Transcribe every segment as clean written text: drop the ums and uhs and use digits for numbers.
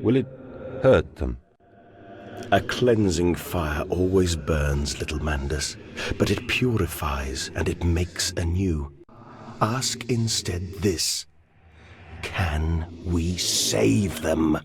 Will it hurt them? A cleansing fire always burns, little Mandus, but it purifies and it makes anew. Ask instead this: can we save them?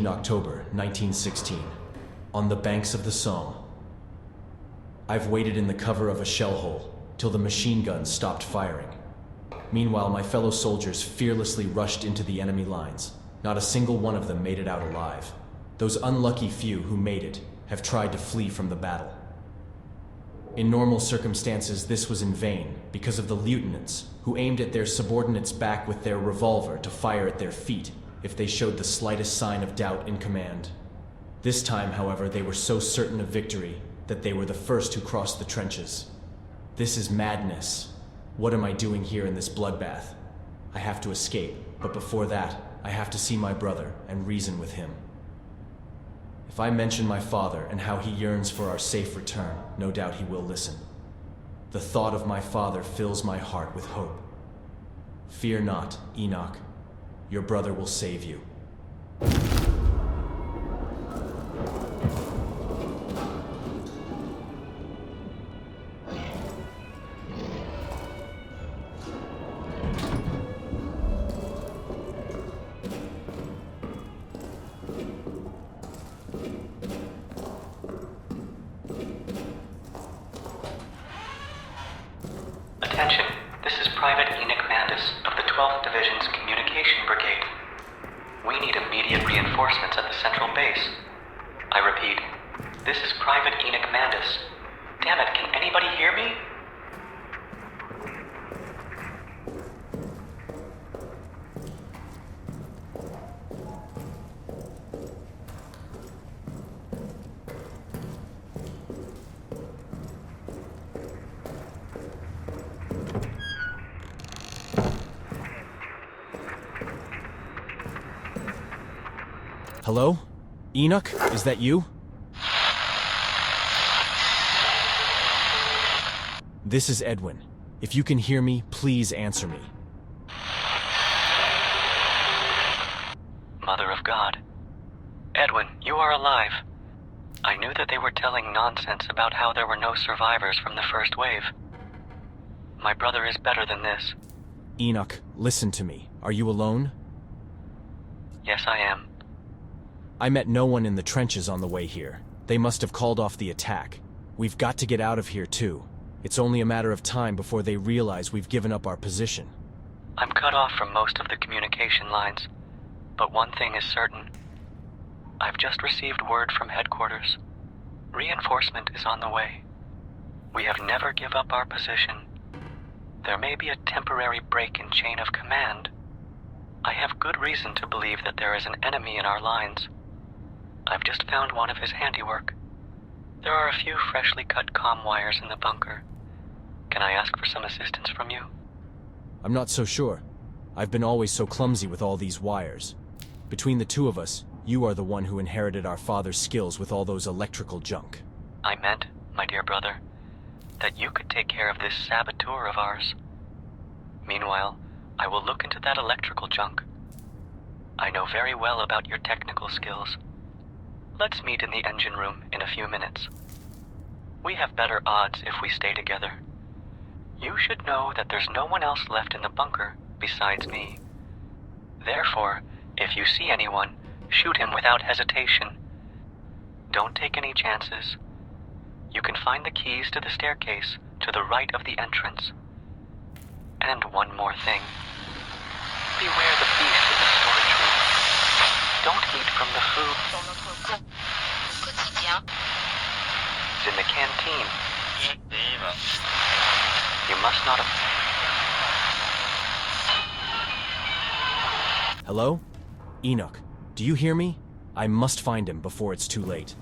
October 1916, on the banks of the Somme. I've waited in the cover of a shell hole till the machine guns stopped firing. Meanwhile, my fellow soldiers fearlessly rushed into the enemy lines. Not a single one of them made it out alive. Those unlucky few who made it have tried to flee from the battle. In normal circumstances, this was in vain because of the lieutenants who aimed at their subordinates' back with their revolver to fire at their feet if they showed the slightest sign of doubt in command. This time, however, they were so certain of victory that they were the first who crossed the trenches. This is madness. What am I doing here in this bloodbath? I have to escape, but before that, I have to see my brother and reason with him. If I mention my father and how he yearns for our safe return, no doubt he will listen. The thought of my father fills my heart with hope. Fear not, Enoch. Your brother will save you. Attention, this is Private Enoch Mandus of the 12th Division's Communication Brigade. We need immediate reinforcements at the central base. I repeat, this is Private Enoch Mandus. Damn it, can anybody hear me? Hello? Enoch, is that you? This is Edwin. If you can hear me, please answer me. Mother of God. Edwin, you are alive. I knew that they were telling nonsense about how there were no survivors from the first wave. My brother is better than this. Enoch, listen to me. Are you alone? Yes, I am. I met no one in the trenches on the way here. They must have called off the attack. We've got to get out of here too. It's only a matter of time before they realize we've given up our position. I'm cut off from most of the communication lines, but one thing is certain. I've just received word from headquarters. Reinforcement is on the way. We have never give up our position. There may be a temporary break in chain of command. I have good reason to believe that there is an enemy in our lines. I've just found one of his handiwork. There are a few freshly cut comm wires in the bunker. Can I ask for some assistance from you? I'm not so sure. I've been always so clumsy with all these wires. Between the two of us, you are the one who inherited our father's skills with all those electrical junk. I meant, my dear brother, that you could take care of this saboteur of ours. Meanwhile, I will look into that electrical junk. I know very well about your technical skills. Let's meet in the engine room in a few minutes. We have better odds if we stay together. You should know that there's no one else left in the bunker besides me. Therefore, if you see anyone, shoot him without hesitation. Don't take any chances. You can find the keys to the staircase to the right of the entrance. And one more thing. Beware the beast in the storage room. Don't eat from the food. Dans notre quotidien. It's in the canteen. You must not have... Hello? Enoch, do you hear me? I must find him before it's too late.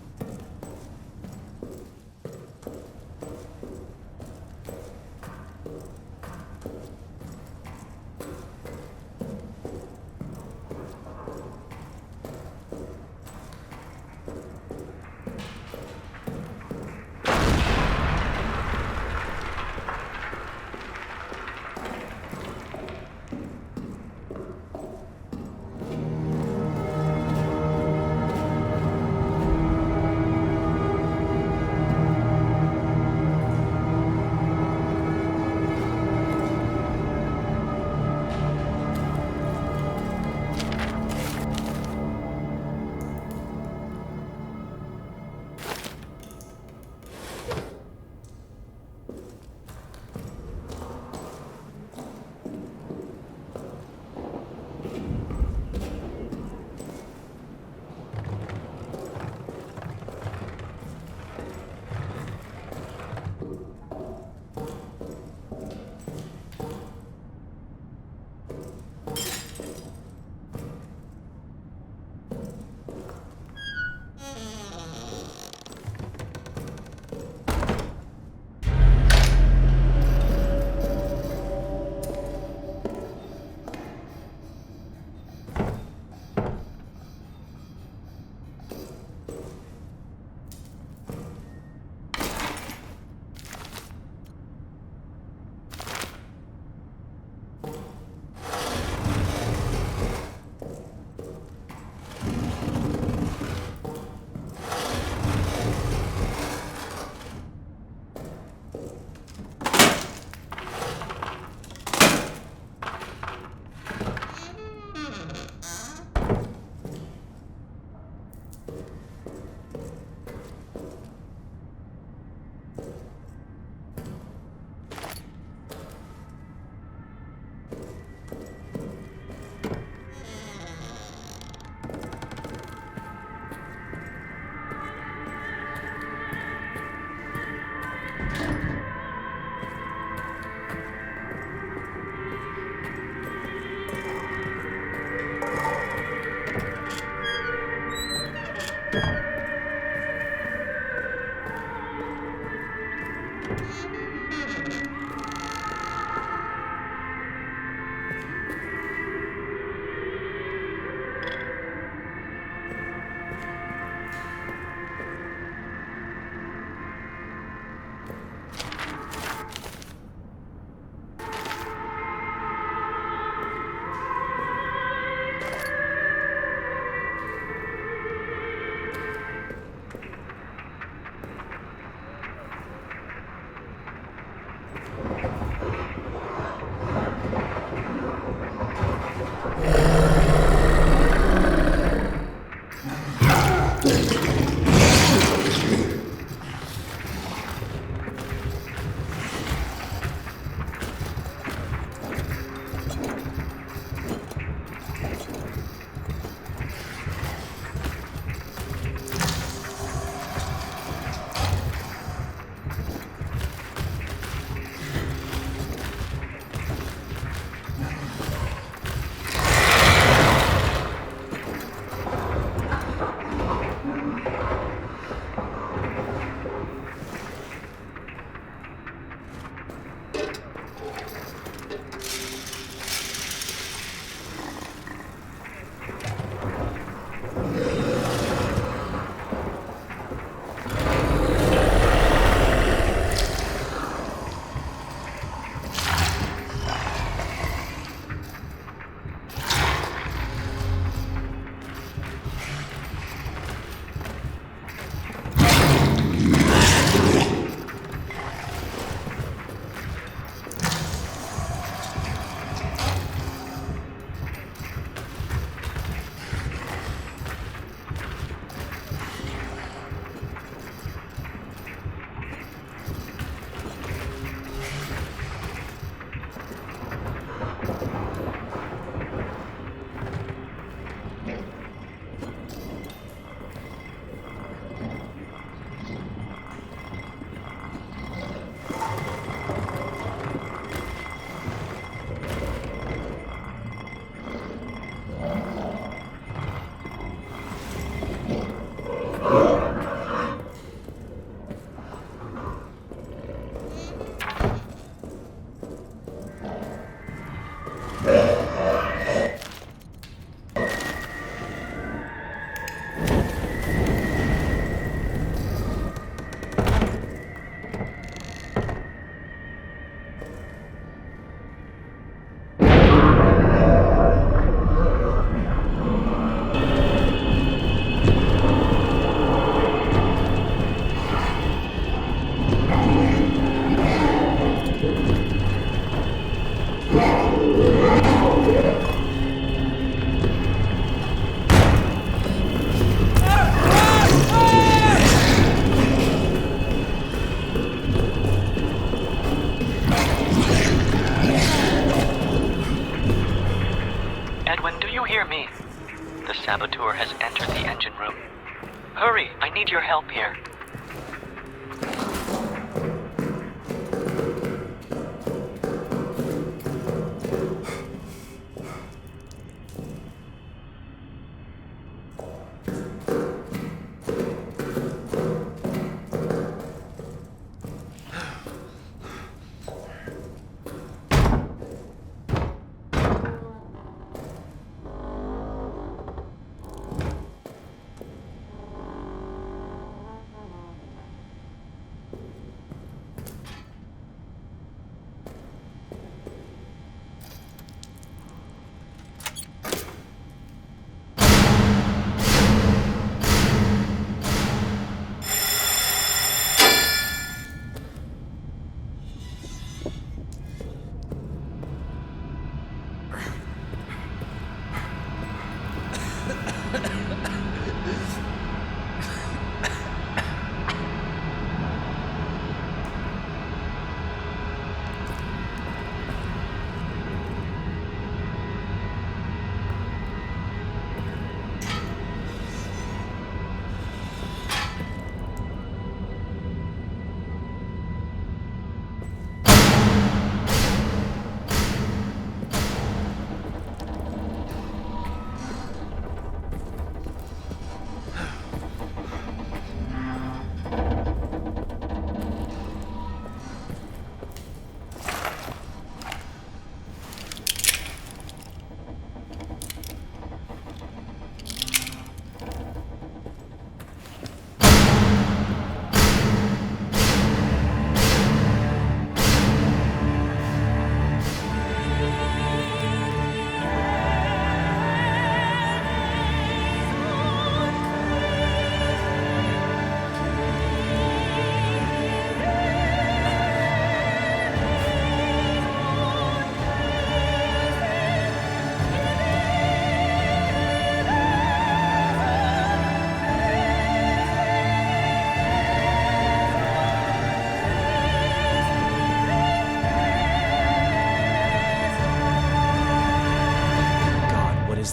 Hurry, I need your help here.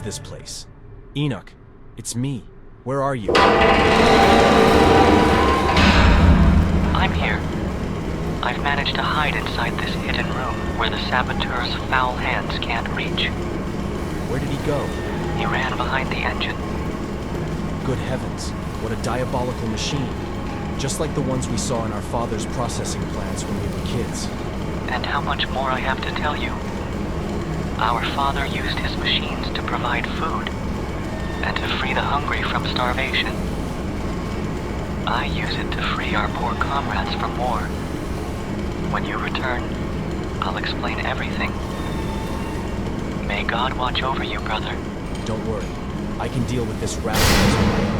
This place. Enoch, it's me. Where are you? I'm here. I've managed to hide inside this hidden room where the saboteur's foul hands can't reach. Where did he go? He ran behind the engine. Good heavens, what a diabolical machine. Just like the ones we saw in our father's processing plants when we were kids. And how much more I have to tell you. Our father used his machines to provide food, and to free the hungry from starvation. I use it to free our poor comrades from war. When you return, I'll explain everything. May God watch over you, brother. Don't worry. I can deal with this rat on my own.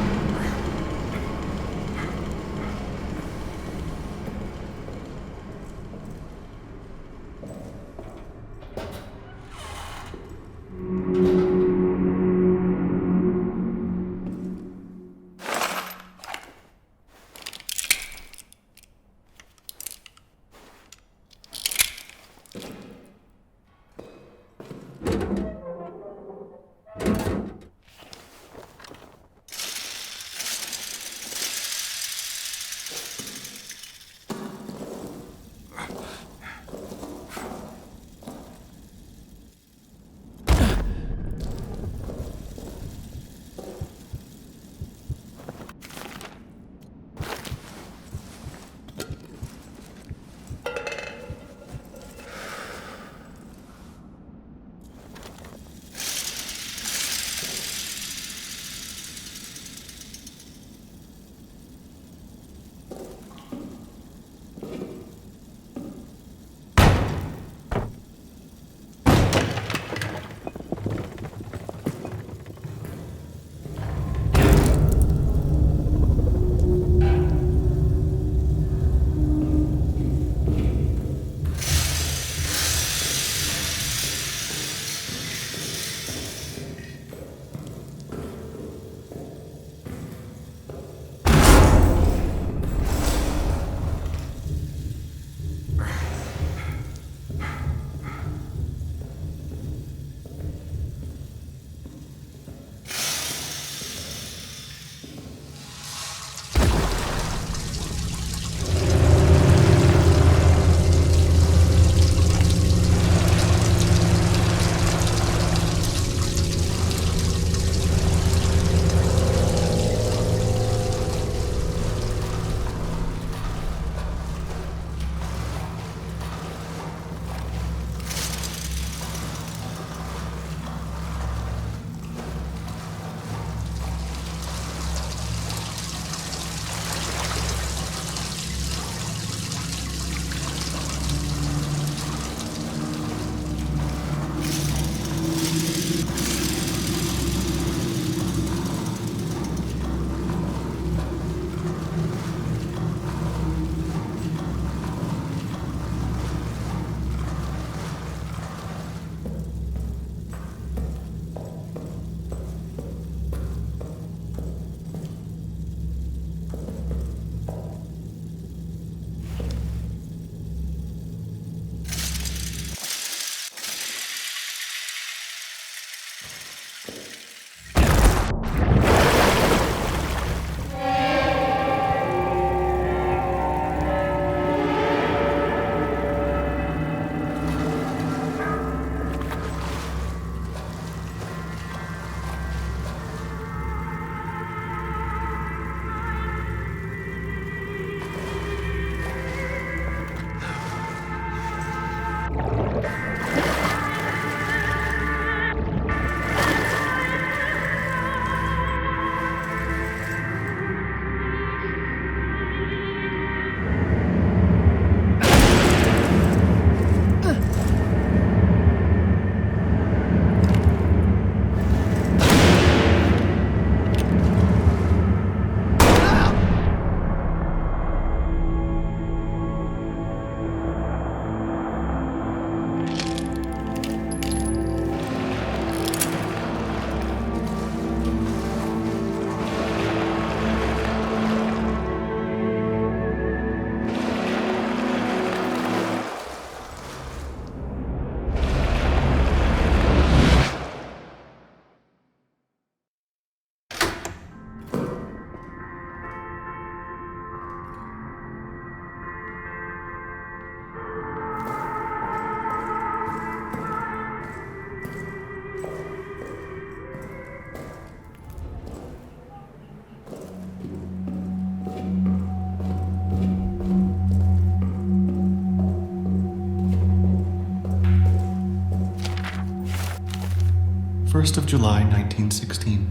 1st of July, 1916.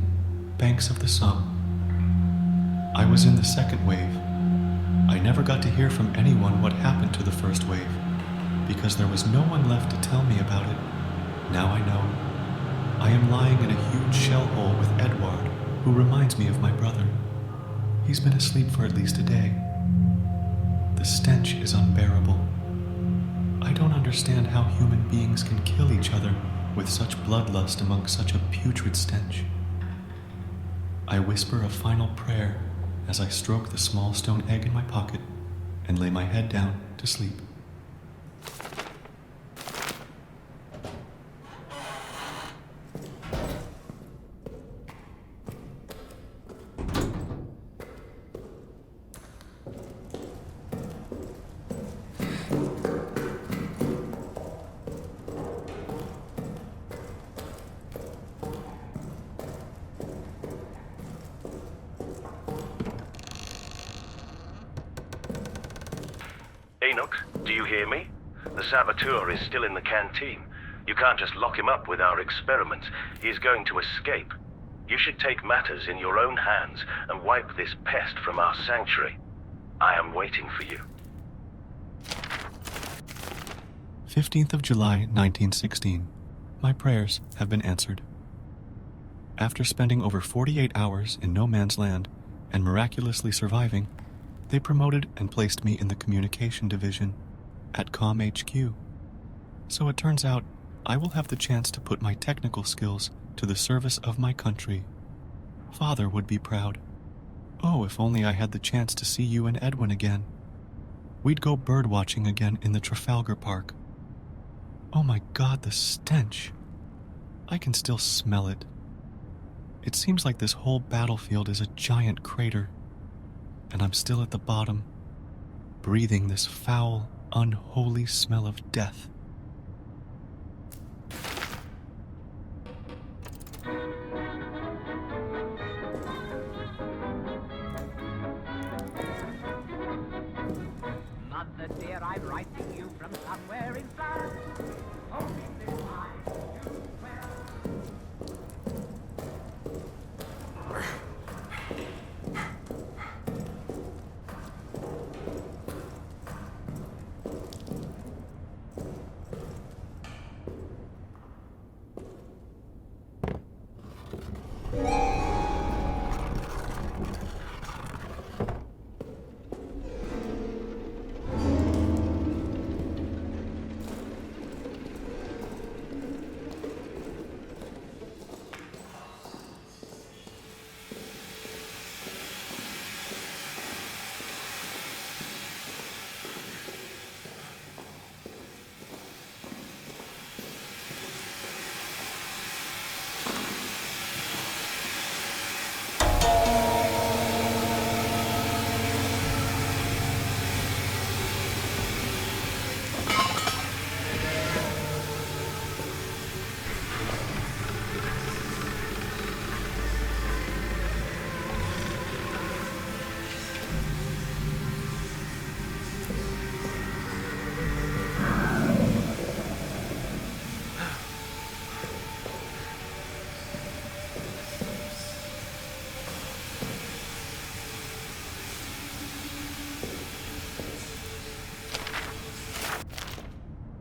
Banks of the Somme. I was in the second wave. I never got to hear from anyone what happened to the first wave, because there was no one left to tell me about it. Now I know. I am lying in a huge shell hole with Edward, who reminds me of my brother. He's been asleep for at least a day. The stench is unbearable. I don't understand how human beings can kill each other with such bloodlust among such a putrid stench. I whisper a final prayer as I stroke the small stone egg in my pocket and lay my head down to sleep. Enoch, do you hear me? The saboteur is still in the canteen. You can't just lock him up with our experiments. He's going to escape. You should take matters in your own hands and wipe this pest from our sanctuary. I am waiting for you. 15th of July, 1916. My prayers have been answered. After spending over 48 hours in no man's land and miraculously surviving, they promoted and placed me in the communication division at COM HQ. So it turns out I will have the chance to put my technical skills to the service of my country. Father would be proud. Oh, if only I had the chance to see you and Edwin again. We'd go bird watching again in the Trafalgar Park. Oh my God, the stench. I can still smell it. It seems like this whole battlefield is a giant crater, and I'm still at the bottom, breathing this foul, unholy smell of death. Mother dear, I'm writing you from somewhere in France, hoping this finds you well.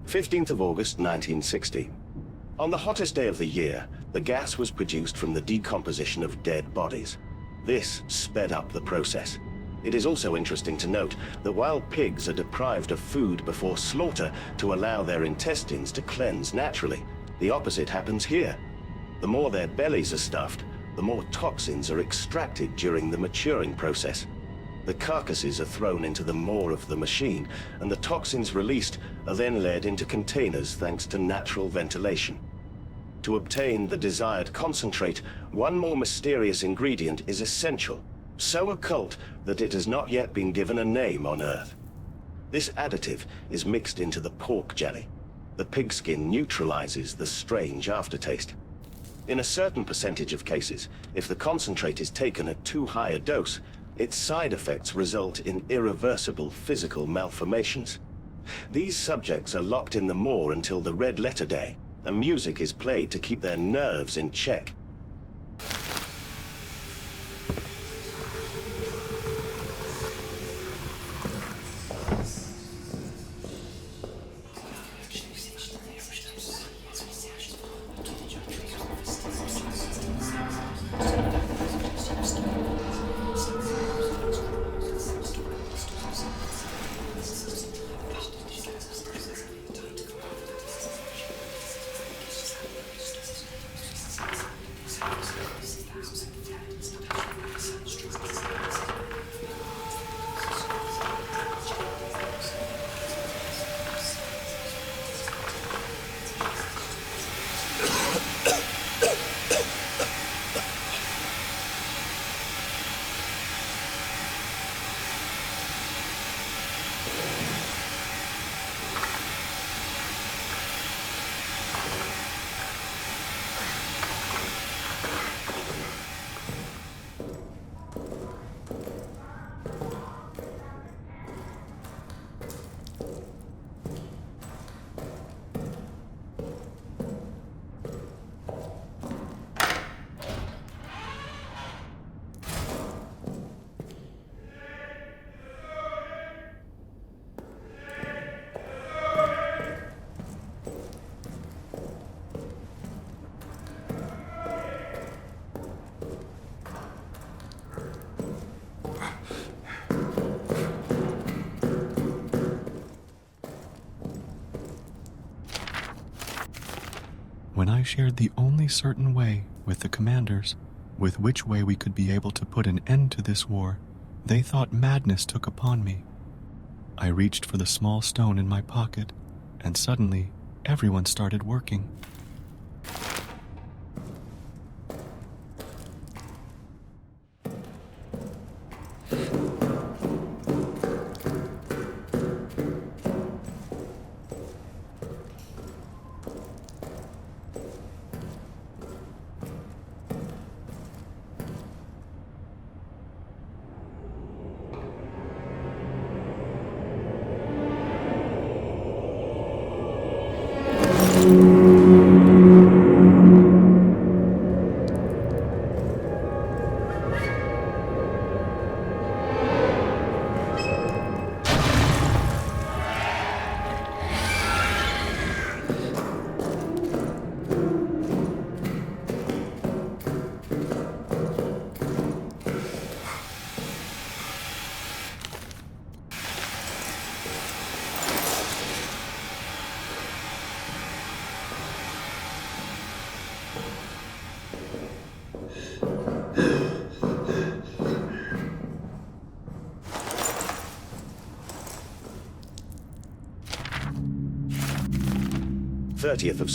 "15th of August, 1960. On the hottest day of the year, the gas was produced from the decomposition of dead bodies. This sped up the process. It is also interesting to note that while pigs are deprived of food before slaughter to allow their intestines to cleanse naturally, the opposite happens here. The more their bellies are stuffed, the more toxins are extracted during the maturing process. The carcasses are thrown into the maw of the machine, and the toxins released are then led into containers thanks to natural ventilation. To obtain the desired concentrate, one more mysterious ingredient is essential, so occult that it has not yet been given a name on Earth. This additive is mixed into the pork jelly. The pigskin neutralizes the strange aftertaste. In a certain percentage of cases, if the concentrate is taken at too high a dose, its side effects result in irreversible physical malformations. These subjects are locked in the maw until the red letter day, and music is played to keep their nerves in check. When I shared the only certain way with the commanders, with which way we could be able to put an end to this war, they thought madness took upon me. I reached for the small stone in my pocket, and suddenly everyone started working.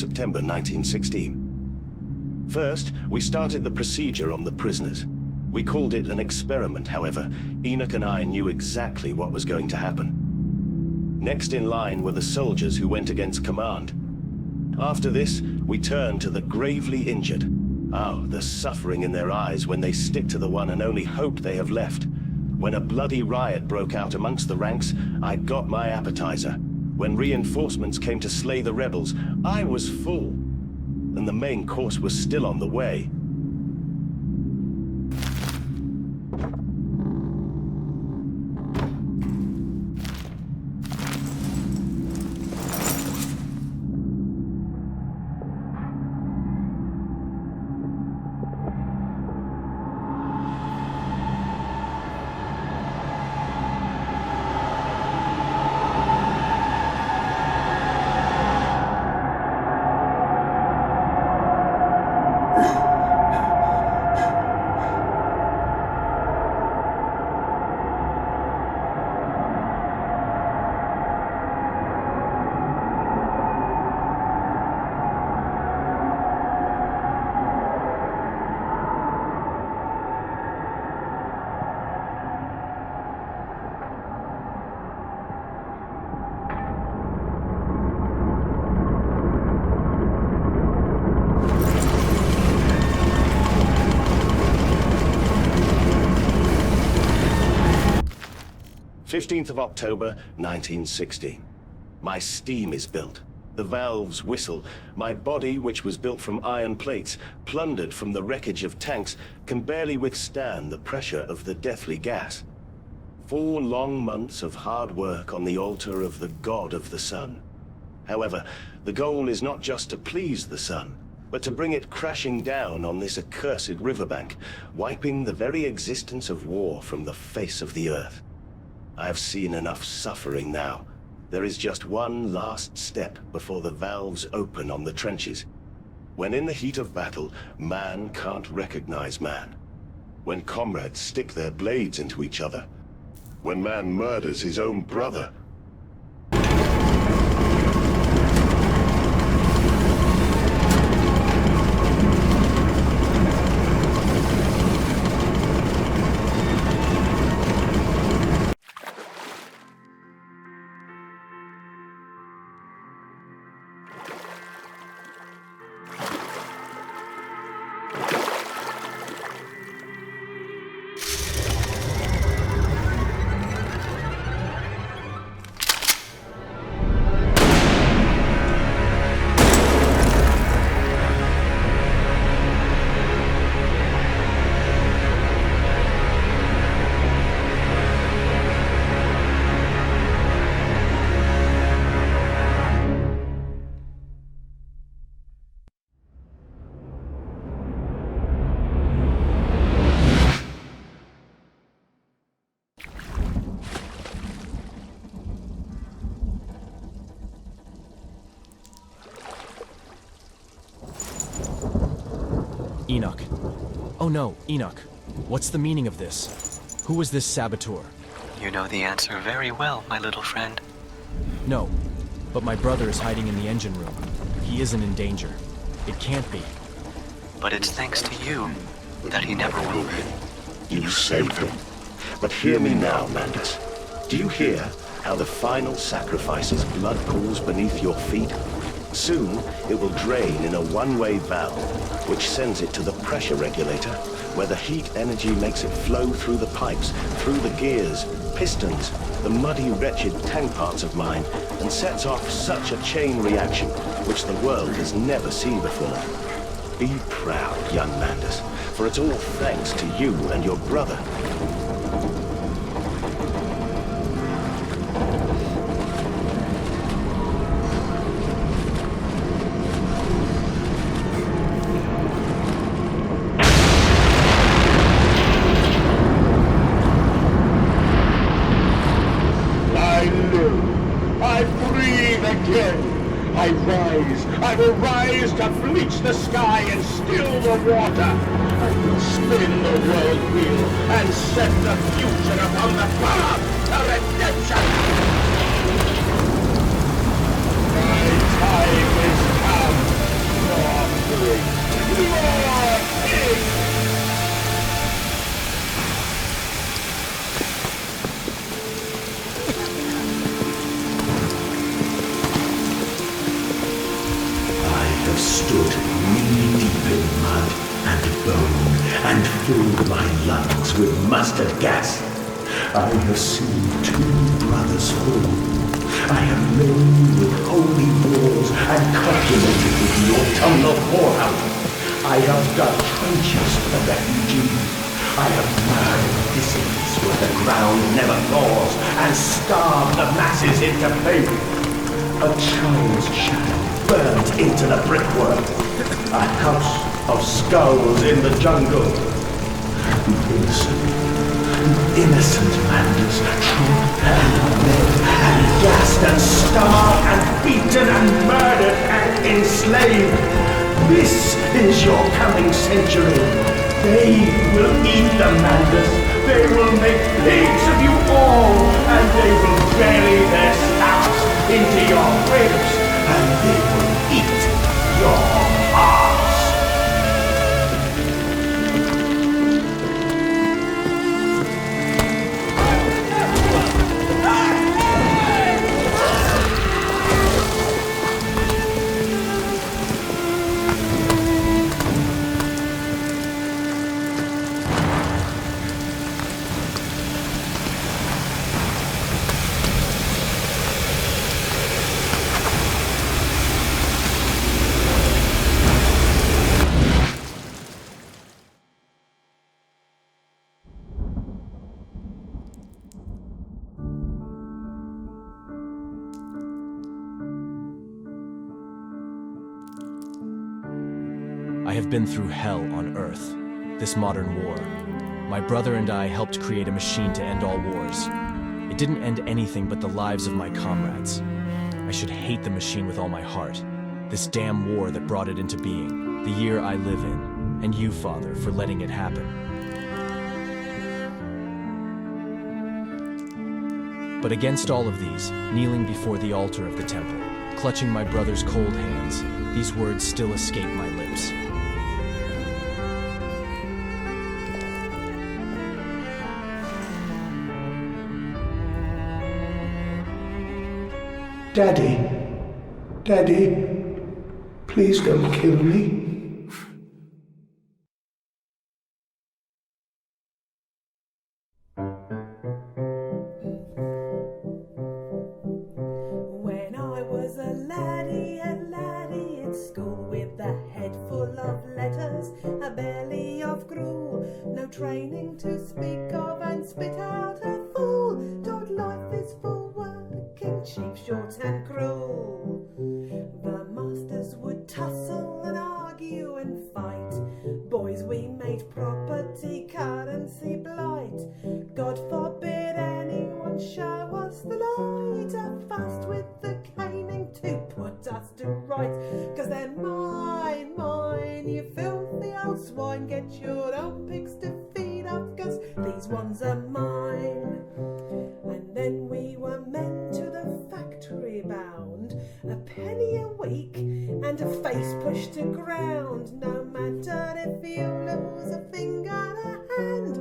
September 1916. First, we started the procedure on the prisoners. We called it an experiment, however. Enoch and I knew exactly what was going to happen. Next in line were the soldiers who went against command. After this, we turned to the gravely injured. Oh, the suffering in their eyes when they stick to the one and only hope they have left. When a bloody riot broke out amongst the ranks, I got my appetizer. When reinforcements came to slay the rebels, I was full, and the main course was still on the way. October 1916. My steam is built. The valves whistle. My body, which was built from iron plates, plundered from the wreckage of tanks, can barely withstand the pressure of the deathly gas. 4 long months of hard work on the altar of the god of the sun. However, the goal is not just to please the sun, but to bring it crashing down on this accursed riverbank, wiping the very existence of war from the face of the earth. I have seen enough suffering now. There is just one last step before the valves open on the trenches. When in the heat of battle, man can't recognize man. When comrades stick their blades into each other. When man murders his own brother. Enoch. Oh no, Enoch. What's the meaning of this? Who was this saboteur? You know the answer very well, my little friend. No, but my brother is hiding in the engine room. He isn't in danger. It can't be. But it's thanks to you that he never will be. You saved him. But hear me now, Mandus. Do you hear how the final sacrifice's blood pools beneath your feet? Soon, it will drain in a one-way valve, which sends it to the pressure regulator, where the heat energy makes it flow through the pipes, through the gears, pistons, the muddy, wretched tank parts of mine, and sets off such a chain reaction, which the world has never seen before. Be proud, young Mandus, for it's all thanks to you and your brother. I will rise to bleach the sky and still the water. I will spin the world wheel and set the future upon the path to redemption. My time is come, Lord King. Stood knee-deep in mud and bone, and filled my lungs with mustard gas. I have seen 2 brothers fall. I have lain with holy walls and copulated with the autumnal fallout. I have dug trenches for the refugees. I have burned dissidents where the ground never thaws, and starved the masses into faith. A child's shadow burnt into the brickwork. A house of skulls in the jungle. The innocent Mandus, trodden and led and gassed and starved and beaten and murdered and enslaved. This is your coming century. They will eat the Mandus. They will make pigs of you all, and they will bury their snouts into your ribs, and they will eat your hearts. have been through hell on Earth, this modern war. My brother and I helped create a machine to end all wars. It didn't end anything but the lives of my comrades. I should hate the machine with all my heart. This damn war that brought it into being, the year I live in, and you, Father, for letting it happen. But against all of these, kneeling before the altar of the temple, clutching my brother's cold hands, these words still escape my lips. Daddy, Daddy, please don't kill me. When I was a laddie at school, with a head full of letters, a belly of gruel, no training to speak of, and spit out a fool, told life is for working cheap, short and cruel. The masters would tussle and argue and fight. Boys, we made property currency blight. God forbid anyone show us the light. A fast with the caning to put us to rights. 'Cause they're mine, mine, you filthy old swine. Get your own pigs to feed up, 'cause these ones are mine. And then we were men to the factory bound, a penny a week and a face pushed to ground. No matter if you lose a finger and a hand,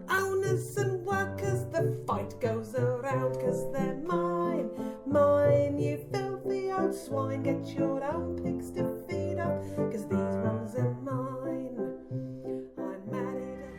owners and workers, the fight goes around. 'Cause they're mine, mine, you filthy old swine. Get your own pigs to feed up, 'cause these ones are mine. I'm married and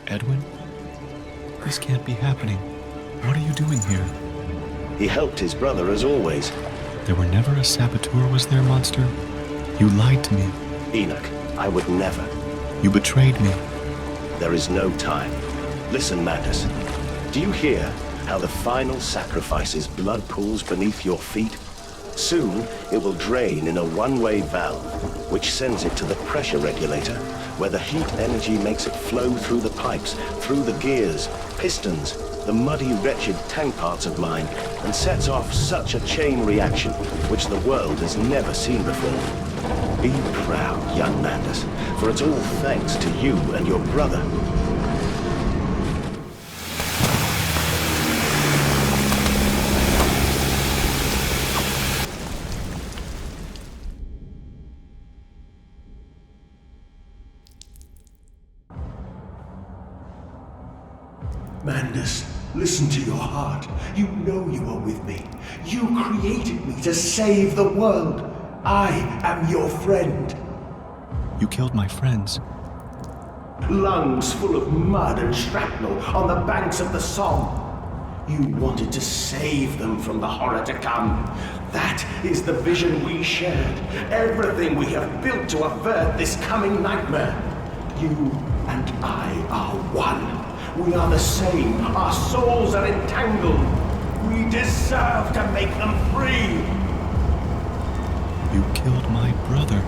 Edwin? This can't be happening. What are you doing here? He helped his brother as always. There were never a saboteur, was there, monster? You lied to me. Enoch, I would never. You betrayed me. There is no time. Listen, Mandus. Do you hear how the final sacrifice's blood pools beneath your feet? Soon, it will drain in a one-way valve, which sends it to the pressure regulator, where the heat energy makes it flow through the pipes, through the gears, pistons, the muddy, wretched tank parts of mine, and sets off such a chain reaction, which the world has never seen before. Be proud, young Mandus, for it's all thanks to you and your brother. Mandus, listen to your heart. You know you are with me. You created me to save the world. I am your friend. You killed my friends. Lungs full of mud and shrapnel on the banks of the Somme. You wanted to save them from the horror to come. That is the vision we shared. Everything we have built to avert this coming nightmare. You and I are one. We are the same. Our souls are entangled. We deserve to make them free. You killed my brother.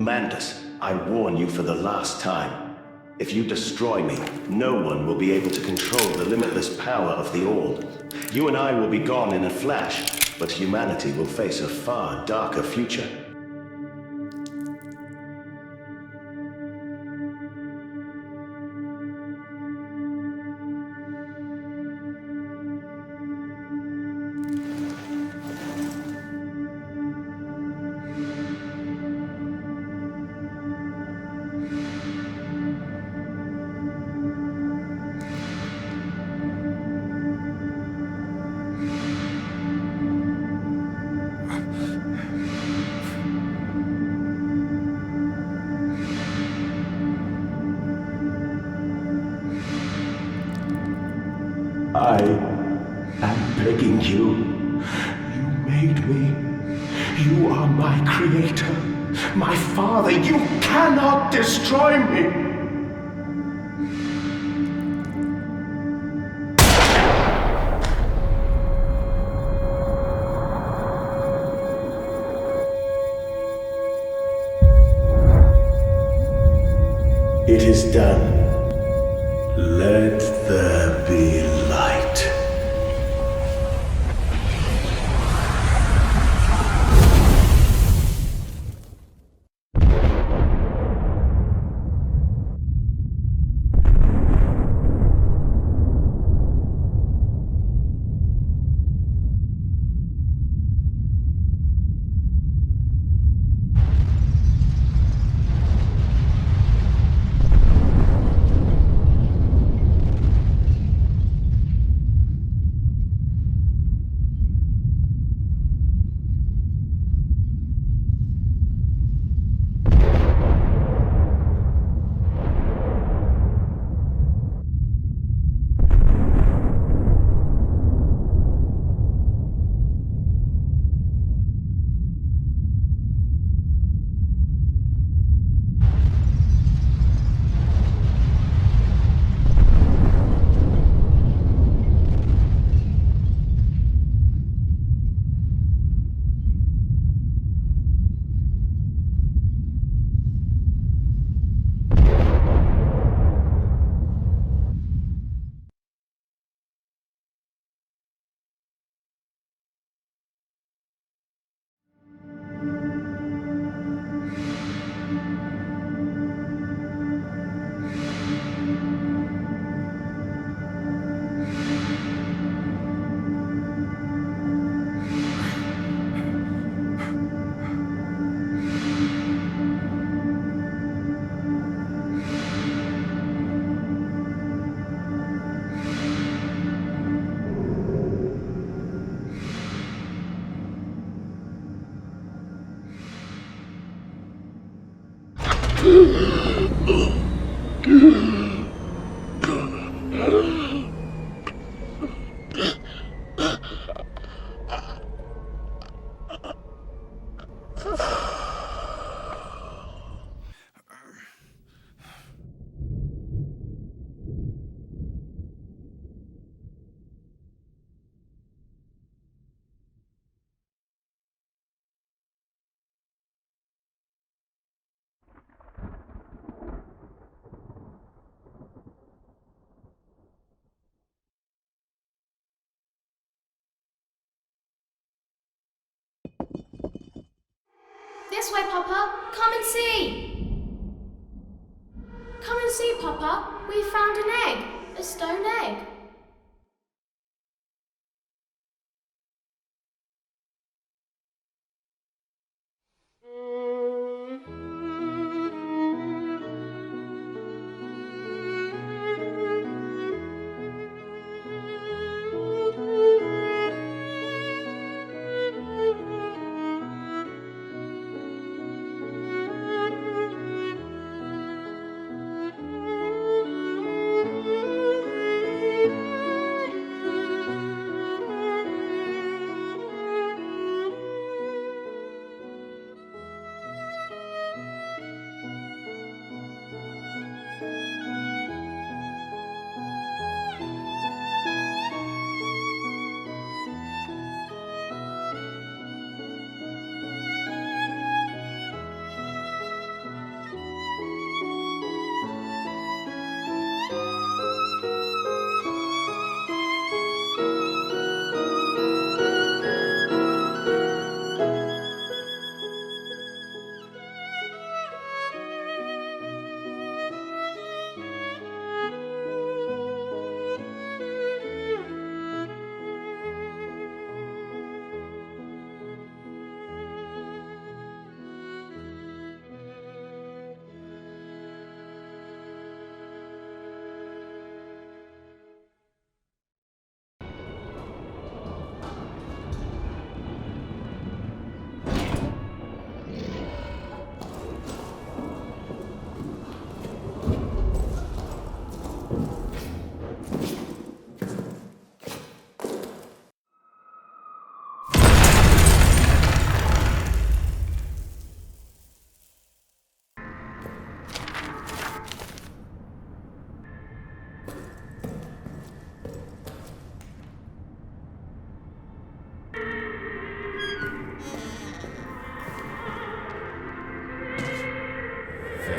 Mandus, I warn you for the last time. If you destroy me, no one will be able to control the limitless power of the All. You and I will be gone in a flash, but humanity will face a far darker future. I am begging you. You made me. You are my creator, my father. You cannot destroy me. It is done. Let there be light. This way, Papa. Come and see. Come and see, Papa. We found an egg. A stone egg.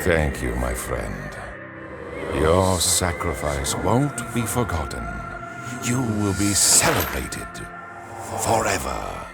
Thank you, my friend. Your sacrifice won't be forgotten. You will be celebrated forever.